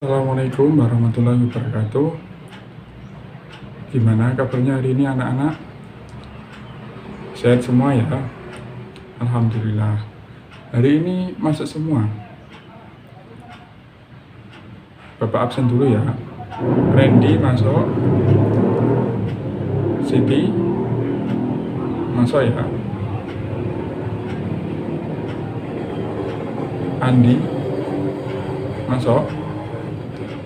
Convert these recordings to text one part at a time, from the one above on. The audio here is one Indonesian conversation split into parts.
Assalamualaikum warahmatullahi wabarakatuh. Gimana kabarnya hari ini anak-anak? Sehat semua ya? Alhamdulillah. Hari ini masuk semua. Bapak absen dulu ya. Randy masuk. Siti masuk ya. Andi masuk.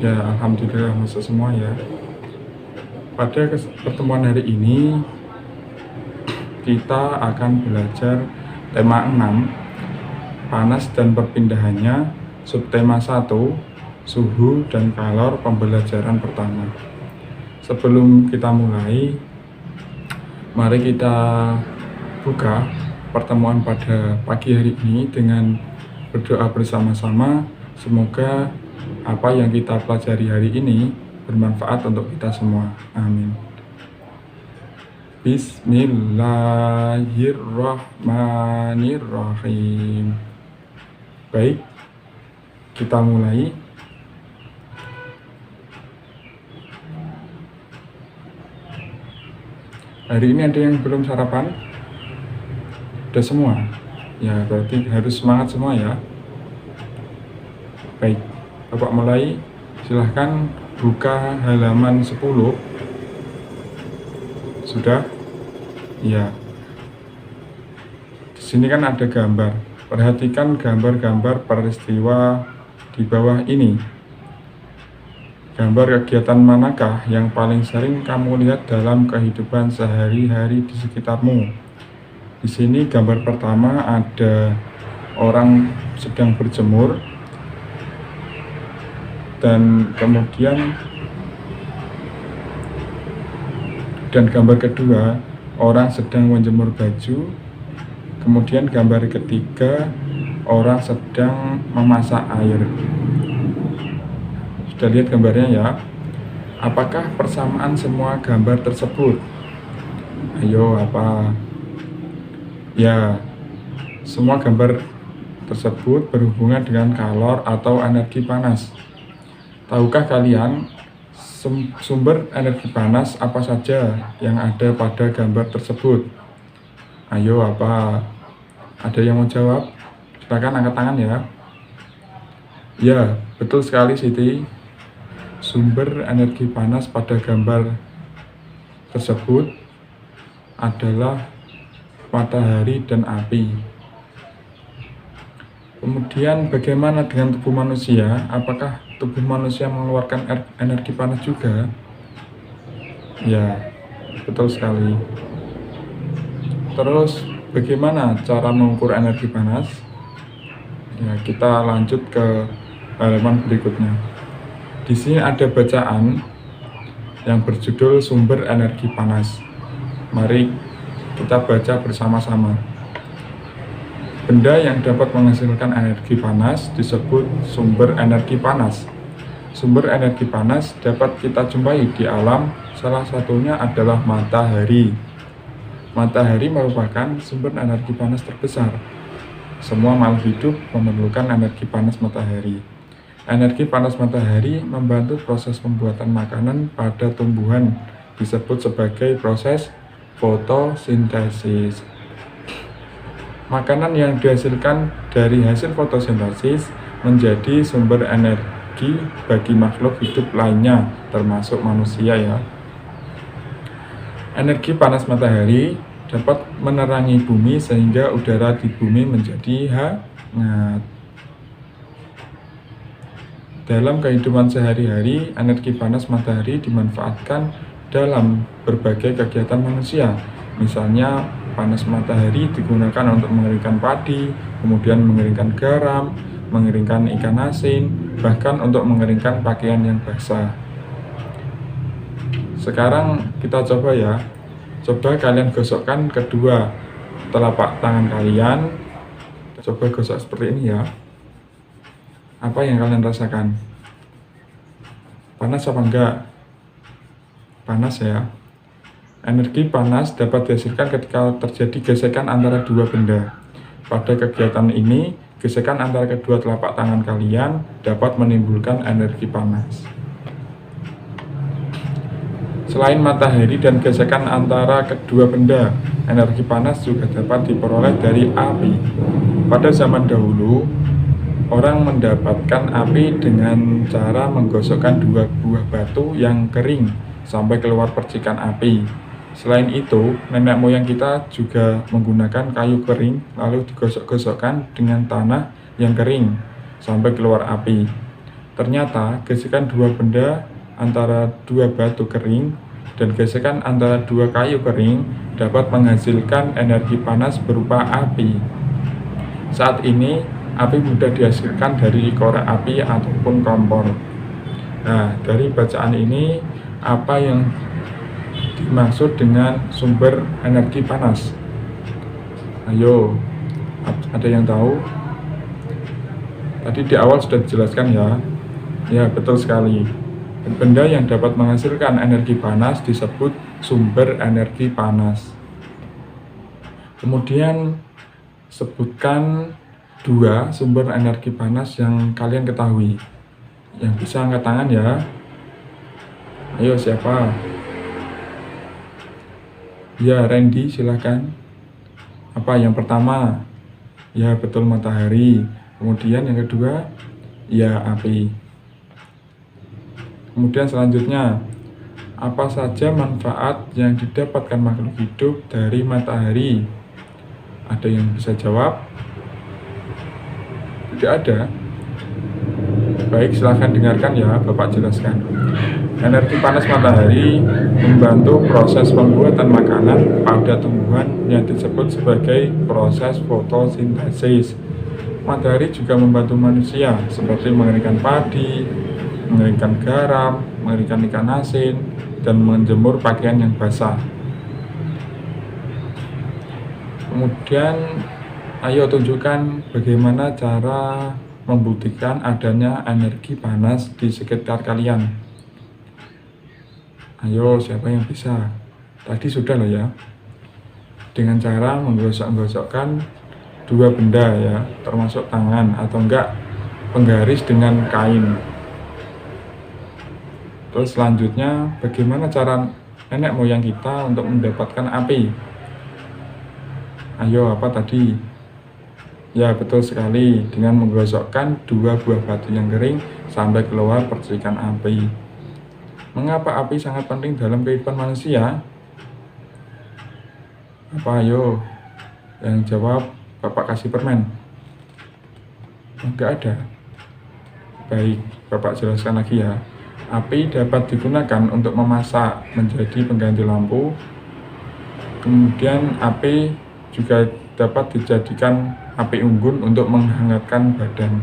Ya, alhamdulillah masuk semua ya. Pada pertemuan hari ini kita akan belajar tema 6, panas dan perpindahannya, subtema 1, suhu dan kalor pembelajaran pertama. Sebelum kita mulai, mari kita buka pertemuan pada pagi hari ini dengan berdoa bersama-sama. Semoga apa yang kita pelajari hari ini bermanfaat untuk kita semua. Amin. Bismillahirrahmanirrahim. Baik, kita mulai. Hari ini ada yang belum sarapan? Udah semua? Ya, berarti harus semangat semua ya. Baik, Bapak mulai. Silahkan buka halaman 10. Sudah? Ya. Di sini kan ada gambar. Perhatikan gambar-gambar peristiwa di bawah ini. Gambar kegiatan manakah yang paling sering kamu lihat dalam kehidupan sehari-hari di sekitarmu? Di sini gambar pertama ada orang sedang berjemur, dan kemudian gambar kedua orang sedang menjemur baju, kemudian gambar ketiga orang sedang memasak air. Sudah lihat gambarnya ya? Apakah persamaan semua gambar tersebut? Ayo, apa? Ya, semua gambar tersebut berhubungan dengan kalor atau energi panas. Tahukah kalian sumber energi panas apa saja yang ada pada gambar tersebut? Ayo, apa? Ada yang mau jawab? Silakan angkat tangan ya. Ya, betul sekali Siti. Sumber energi panas pada gambar tersebut adalah matahari dan api. Kemudian bagaimana dengan tubuh manusia? Apakah tubuh manusia mengeluarkan energi panas juga? Ya, betul sekali. Terus bagaimana cara mengukur energi panas? Ya, kita lanjut ke halaman berikutnya. Di sini ada bacaan yang berjudul sumber energi panas. Mari kita baca bersama-sama. Benda yang dapat menghasilkan energi panas disebut sumber energi panas. Sumber energi panas dapat kita jumpai di alam, salah satunya adalah matahari. Matahari merupakan sumber energi panas terbesar. Semua makhluk hidup memerlukan energi panas matahari. Energi panas matahari membantu proses pembuatan makanan pada tumbuhan, disebut sebagai proses fotosintesis. Makanan yang dihasilkan dari hasil fotosintesis menjadi sumber energi bagi makhluk hidup lainnya, termasuk manusia ya. Energi panas matahari dapat menerangi bumi sehingga udara di bumi menjadi hangat. Dalam kehidupan sehari-hari, energi panas matahari dimanfaatkan dalam berbagai kegiatan manusia. Misalnya, panas matahari digunakan untuk mengeringkan padi, kemudian mengeringkan garam, mengeringkan ikan asin, bahkan untuk mengeringkan pakaian yang basah. Sekarang kita coba ya. Coba kalian gosokkan kedua telapak tangan kalian. Coba gosok seperti ini ya. Apa yang kalian rasakan? Panas apa enggak? Panas ya. Energi panas dapat dihasilkan ketika terjadi gesekan antara dua benda. Pada kegiatan ini, Gesekan antara kedua telapak tangan kalian dapat menimbulkan energi panas. Selain matahari dan gesekan antara kedua benda, energi panas juga dapat diperoleh dari api. Pada zaman dahulu, orang mendapatkan api dengan cara menggosokkan dua buah batu yang kering sampai keluar percikan api. Selain itu, nenek moyang kita juga menggunakan kayu kering lalu digosok-gosokkan dengan tanah yang kering sampai keluar api. Ternyata gesekan dua benda antara dua batu kering dan gesekan antara dua kayu kering dapat menghasilkan energi panas berupa api. Saat ini, api mudah dihasilkan dari korek api ataupun kompor. Nah, dari bacaan ini, apa yang dimaksud dengan sumber energi panas? Ayo, ada yang tahu? Tadi di awal sudah dijelaskan ya. Ya, betul sekali. Benda yang dapat menghasilkan energi panas disebut sumber energi panas. Kemudian sebutkan 2 sumber energi panas yang kalian ketahui. Yang bisa angkat tangan ya. Ayo, siapa? Ya, Randy, silakan. Apa yang pertama? Ya, betul, matahari. Kemudian yang kedua, ya, api. Kemudian selanjutnya, apa saja manfaat yang didapatkan makhluk hidup dari matahari? Ada yang bisa jawab? Tidak ada? Baik, silahkan dengarkan ya, Bapak jelaskan. Energi panas matahari membantu proses pembuatan makanan pada tumbuhan yang disebut sebagai proses fotosintesis. Matahari juga membantu manusia seperti mengeringkan padi, mengeringkan garam, mengeringkan ikan asin, dan menjemur pakaian yang basah. Kemudian, ayo tunjukkan bagaimana cara membuktikan adanya energi panas di sekitar kalian. Ayo, siapa yang bisa? Tadi sudah loh ya. Dengan cara menggosok-gosokkan 2 benda ya, termasuk tangan atau enggak penggaris dengan kain. Terus selanjutnya, bagaimana cara nenek moyang kita untuk mendapatkan api? Ayo, apa tadi? Ya, betul sekali, dengan menggosokkan 2 buah batu yang kering sampai keluar percikan api. Mengapa api sangat penting dalam kehidupan manusia? Apa, ayo? Yang jawab, Bapak kasih permen. Enggak ada. Baik, Bapak jelaskan lagi ya. Api dapat digunakan untuk memasak menjadi pengganti lampu. Kemudian api juga dapat dijadikan api unggun untuk menghangatkan badan.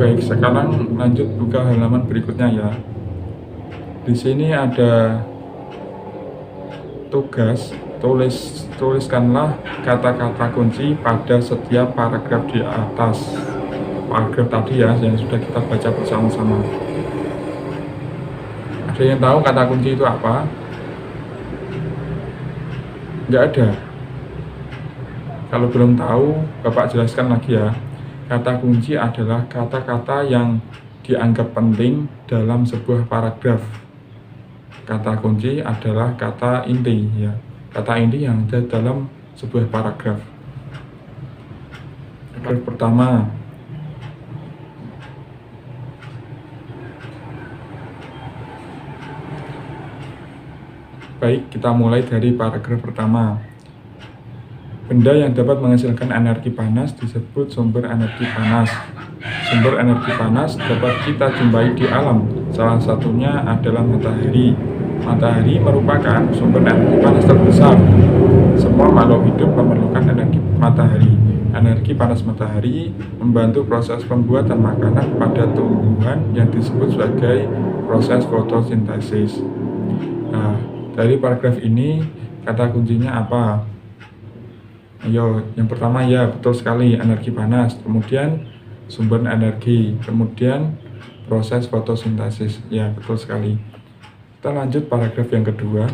Baik, sekarang lanjut buka halaman berikutnya ya. Di sini ada tugas, tuliskanlah kata-kata kunci pada setiap paragraf di atas. Paragraf tadi ya, yang sudah kita baca bersama-sama. Ada yang tahu kata kunci itu apa? Nggak ada. Kalau belum tahu, Bapak jelaskan lagi ya. Kata kunci adalah kata-kata yang dianggap penting dalam sebuah paragraf. Kata kunci adalah kata inti ya. Kata inti yang ada dalam sebuah paragraf. Paragraf pertama. Baik, kita mulai dari paragraf pertama. Benda yang dapat menghasilkan energi panas disebut sumber energi panas. Sumber energi panas dapat kita jumpai di alam. Salah satunya adalah matahari. Matahari merupakan sumber energi panas terbesar. Semua makhluk hidup memerlukan energi matahari. Energi panas matahari membantu proses pembuatan makanan pada tumbuhan yang disebut sebagai proses fotosintesis. Nah, dari paragraf ini kata kuncinya apa? Ayo, yang pertama ya, betul sekali, energi panas. Kemudian sumber energi. Kemudian proses fotosintesis. Ya, betul sekali. Kita lanjut paragraf yang kedua.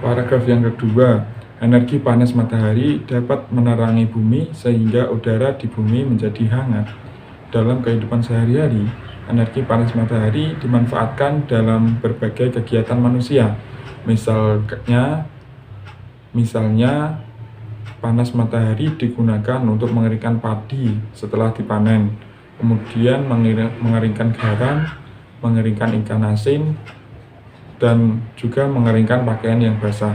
Paragraf yang kedua, Energi panas matahari dapat menerangi bumi sehingga udara di bumi menjadi hangat. Dalam kehidupan sehari-hari, energi panas matahari dimanfaatkan dalam berbagai kegiatan manusia. Misalnya panas matahari digunakan untuk mengeringkan padi setelah dipanen, kemudian mengeringkan garam, mengeringkan ikan asin, dan juga mengeringkan pakaian yang basah.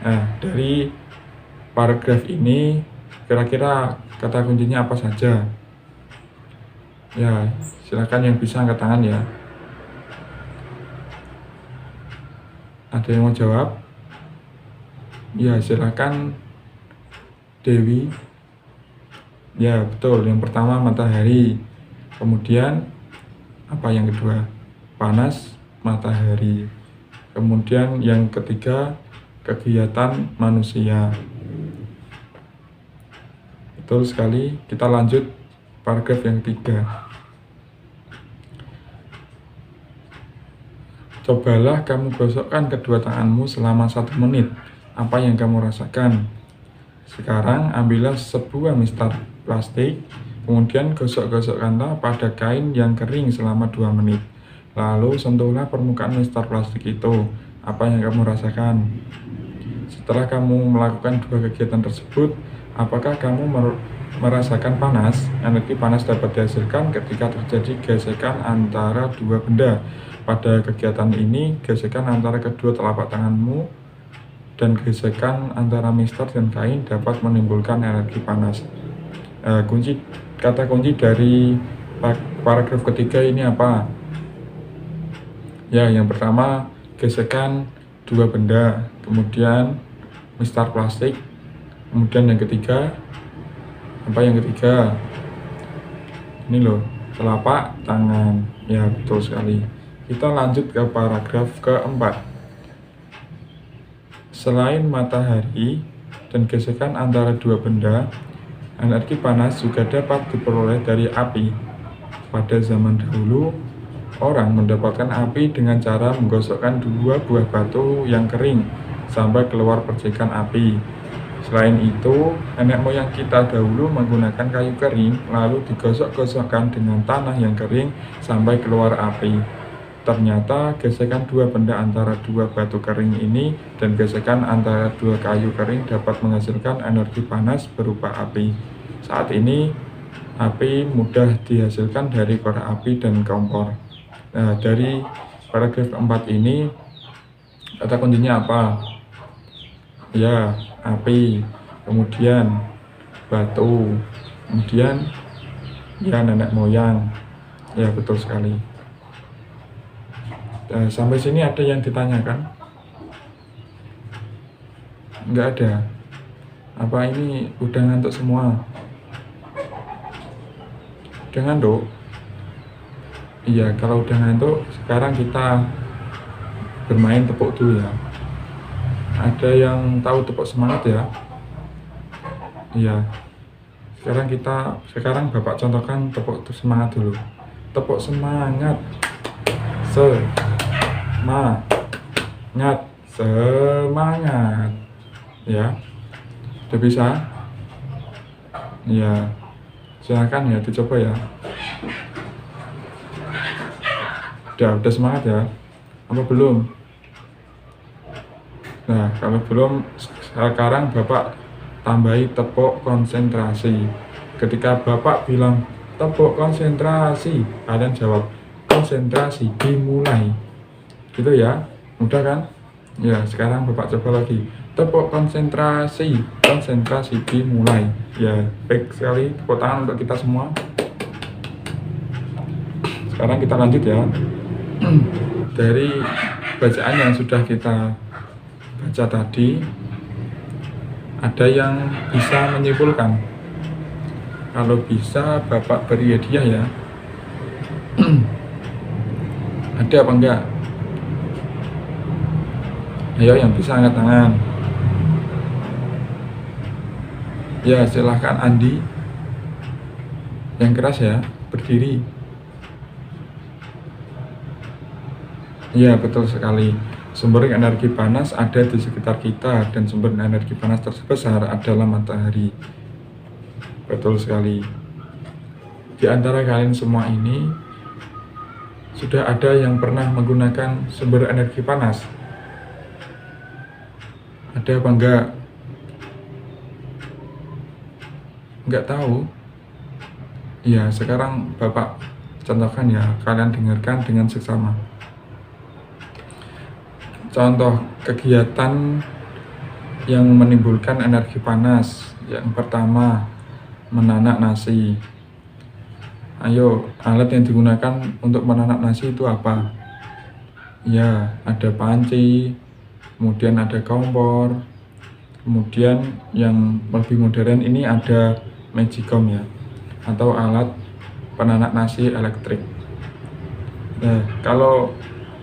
Nah, dari paragraf ini kira-kira kata kuncinya apa saja? Ya, silakan yang bisa angkat tangan ya. Ada yang mau jawab? Ya, silakan Dewi. Ya, betul. Yang pertama matahari. Kemudian apa yang kedua? Panas matahari. Kemudian yang ketiga kegiatan manusia. Betul sekali. Kita lanjut paragraf yang ketiga. Cobalah kamu gosokkan kedua tanganmu selama 1 menit. Apa yang kamu rasakan? Sekarang ambillah sebuah mistar plastik, kemudian gosok-gosokkanlah pada kain yang kering selama 2 menit. Lalu sentuhlah permukaan mistar plastik itu. Apa yang kamu rasakan? Setelah kamu melakukan 2 kegiatan tersebut, apakah kamu merasakan panas? Energi panas dapat dihasilkan ketika terjadi gesekan antara 2 benda. Pada kegiatan ini, gesekan antara kedua telapak tanganmu dan gesekan antara mistar dan kain dapat menimbulkan energi panas. Kata kunci dari paragraf ketiga ini apa? Ya, yang pertama gesekan 2 benda, kemudian mistar plastik, kemudian yang ketiga apa yang ketiga? Ini loh, telapak tangan. Ya, betul sekali. Kita lanjut ke paragraf keempat. Selain matahari dan gesekan antara 2 benda, energi panas juga dapat diperoleh dari api. Pada zaman dahulu, orang mendapatkan api dengan cara menggosokkan 2 buah batu yang kering sampai keluar percikan api. Selain itu, nenek moyang kita dahulu menggunakan kayu kering lalu digosok-gosokkan dengan tanah yang kering sampai keluar api. Ternyata gesekan 2 benda antara 2 batu kering ini dan gesekan antara 2 kayu kering dapat menghasilkan energi panas berupa api. Saat ini, api mudah dihasilkan dari korek api dan kompor. Nah, dari paragraf keempat ini, kata kuncinya apa? Ya, api, kemudian batu, kemudian ya nenek moyang. Ya, betul sekali. Sampai sini ada yang ditanyakan? Enggak ada. Apa ini udah ngantuk semua? Udah ngantuk? Iya, kalau udah ngantuk, sekarang kita bermain tepuk dulu ya. Ada yang tahu tepuk semangat ya? Iya. Sekarang Bapak contohkan tepuk semangat dulu. Tepuk semangat. Semangat. Ya. Udah bisa? Iya. Silakan ya dicoba ya. Udah semangat ya? Apa belum? Nah, kalau belum, sekarang Bapak tambahi tepuk konsentrasi. Ketika Bapak bilang tepuk konsentrasi, kalian jawab konsentrasi dimulai. Gitu ya, mudah kan? Ya, sekarang Bapak coba lagi. Tepuk konsentrasi dimulai. Ya, baik sekali. Tepuk tangan untuk kita semua. Sekarang kita lanjut ya. Dari bacaan yang sudah kita baca tadi, ada yang bisa menyimpulkan? Kalau bisa Bapak beri hadiah ya. Ada apa enggak? Ayo yang bisa angkat tangan. Ya, silahkan Andi. Yang keras ya, berdiri. Ya, betul sekali. Sumber energi panas ada di sekitar kita dan sumber energi panas terbesar adalah matahari. Betul sekali. Di antara kalian semua ini, sudah ada yang pernah menggunakan sumber energi panas? Ada apa enggak? Enggak tahu? Ya, sekarang Bapak contohkan ya, kalian dengarkan dengan seksama. Contoh kegiatan yang menimbulkan energi panas. Yang pertama, menanak nasi. Ayo, alat yang digunakan untuk menanak nasi itu apa? Ya, ada panci, kemudian ada kompor, kemudian yang lebih modern ini ada magicom ya, atau alat penanak nasi elektrik. Nah, kalau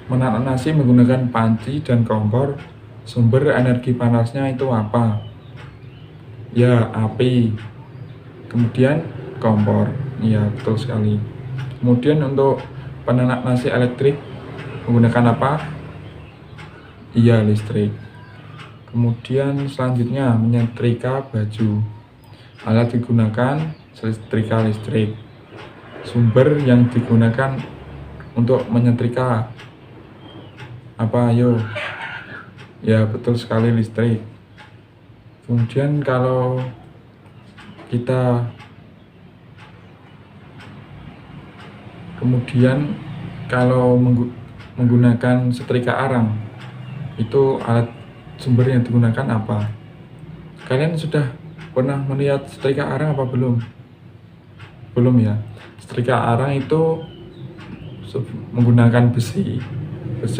menanak nasi menggunakan panci dan kompor, sumber energi panasnya itu apa? Ya, api. Kemudian kompor. Iya, betul sekali. Kemudian untuk penanak nasi elektrik menggunakan apa? Iya, listrik. Kemudian selanjutnya menyetrika baju. Alat digunakan setrika listrik. Sumber yang digunakan untuk menyetrika apa? Ayo. Ya, betul sekali, listrik. Kemudian kalau menggunakan setrika arang, itu alat sumber yang digunakan apa? Kalian sudah pernah melihat setrika arang apa belum? Belum ya. Setrika arang itu menggunakan besi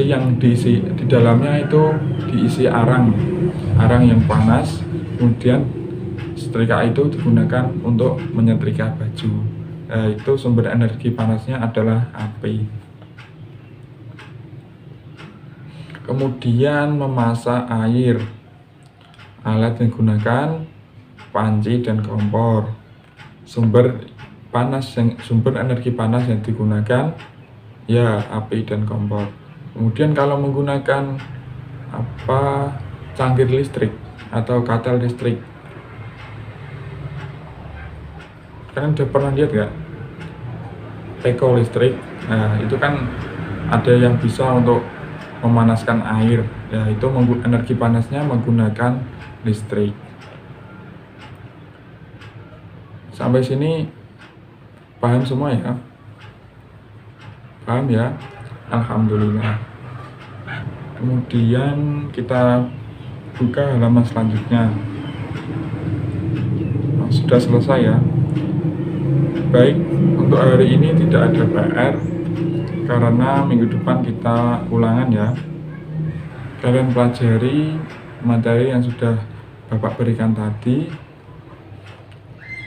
yang diisi di dalamnya itu diisi arang yang panas. Kemudian setrika itu digunakan untuk menyetrika baju. Itu sumber energi panasnya adalah api. Kemudian memasak air. Alat yang digunakan panci dan kompor. Sumber energi panas yang digunakan ya api dan kompor. Kemudian kalau menggunakan cangkir listrik atau katel listrik, kalian udah pernah lihat nggak? Teko listrik. Nah, itu kan ada yang bisa untuk memanaskan air. Ya, itu energi panasnya menggunakan listrik. Sampai sini paham semua ya? Paham ya? Alhamdulillah. Kemudian kita buka halaman selanjutnya. Sudah selesai ya. Baik, untuk hari ini tidak ada PR karena minggu depan kita ulangan ya. Kalian pelajari materi yang sudah Bapak berikan tadi.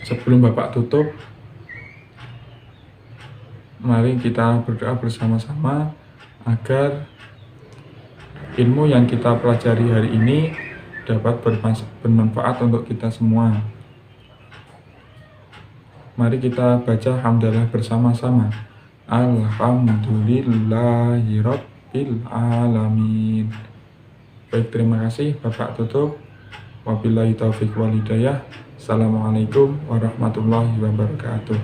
Sebelum Bapak tutup, mari kita berdoa bersama-sama agar ilmu yang kita pelajari hari ini dapat bermanfaat untuk kita semua. Mari kita baca hamdalah bersama-sama. Alhamdulillahirabbil alamin. Baik, terima kasih Bapak tutup. Wabillahi taufiq wal hidayah. Assalamualaikum warahmatullahi wabarakatuh.